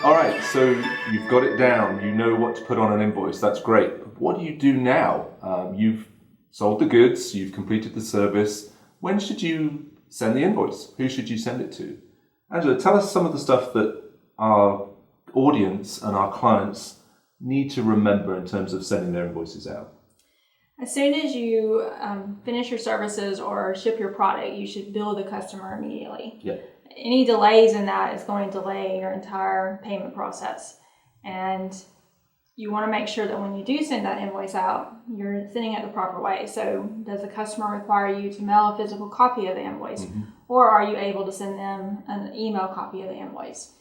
All right, so you've got it down. You know what to put on an invoice. That's great. But what do you do now? You've sold the goods. You've completed the service. When should you send the invoice? Who should you send it to? Angela, tell us some of the stuff that our audience and our clients need to remember in terms of sending their invoices out. As soon as you finish your services or ship your product, you should bill the customer immediately. Yeah. Any delays in that is going to delay your entire payment process. And you want to make sure that when you do send that invoice out, you're sending it the proper way. So does the customer require you to mail a physical copy of the invoice? Mm-hmm. Or are you able to send them an email copy of the invoice?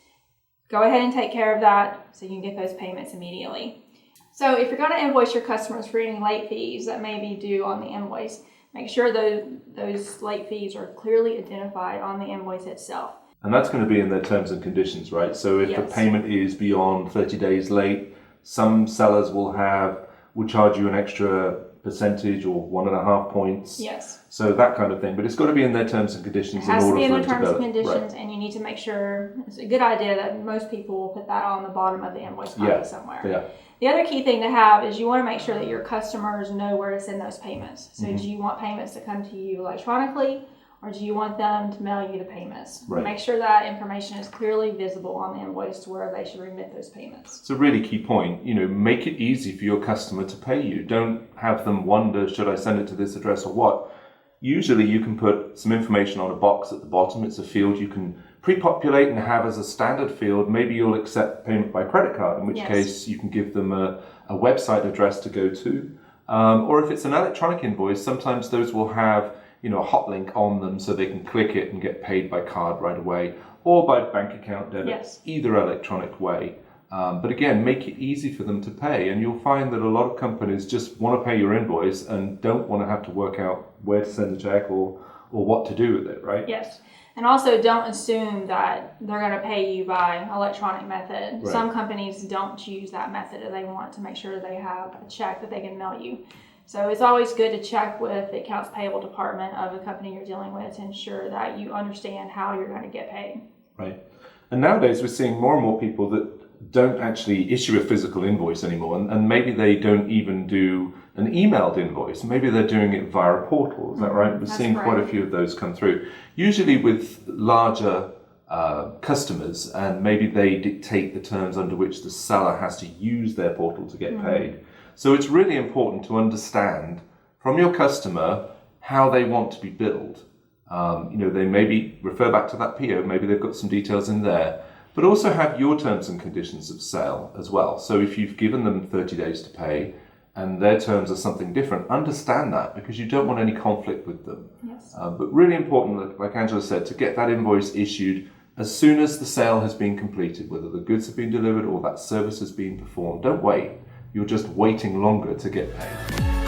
Go ahead and take care of that so you can get those payments immediately. So if you're going to invoice your customers for any late fees that may be due on the invoice, make sure those late fees are clearly identified on the invoice itself. And that's going to be in their terms and conditions, right? So if the payment is beyond 30 days late, some sellers will charge you an extra percentage or 1.5 points. Yes. So that kind of thing. But it's got to be in their terms and conditions in order for them to It has to be in the terms and conditions, right. And you need to make sure, it's a good idea that most people will put that on the bottom of the invoice copy somewhere. Yeah. The other key thing to have is you want to make sure that your customers know where to send those payments. So do you want payments to come to you electronically, or do you want them to mail you the payments? Right. Make sure that information is clearly visible on the invoice to where they should remit those payments. It's a really key point. Make it easy for your customer to pay you. Don't have them wonder, should I send it to this address or what? Usually you can put some information on a box at the bottom. It's a field you can pre-populate and have as a standard field. Maybe you'll accept payment by credit card, in which case you can give them a website address to go to. Or if it's an electronic invoice, sometimes those will have a hot link on them so they can click it and get paid by card right away or by bank account debit, either electronic way. But again, make it easy for them to pay, and you'll find that a lot of companies just want to pay your invoice and don't want to have to work out where to send the check or what to do with it, right? Yes. And also don't assume that they're going to pay you by electronic method. Right. Some companies don't choose that method. They want to make sure they have a check that they can mail you. So it's always good to check with the accounts payable department of the company you're dealing with to ensure that you understand how you're going to get paid. Right. And nowadays we're seeing more and more people that don't actually issue a physical invoice anymore, and maybe they don't even do an emailed invoice. Maybe they're doing it via a portal. Is that right? We're seeing quite a few of those come through. Usually with larger customers, and maybe they dictate the terms under which the seller has to use their portal to get paid. So it's really important to understand from your customer how they want to be billed. They maybe refer back to that PO, maybe they've got some details in there, but also have your terms and conditions of sale as well. So if you've given them 30 days to pay and their terms are something different, understand that, because you don't want any conflict with them. Yes. But really important, like Angela said, to get that invoice issued as soon as the sale has been completed, whether the goods have been delivered or that service has been performed. Don't wait. You're just waiting longer to get paid.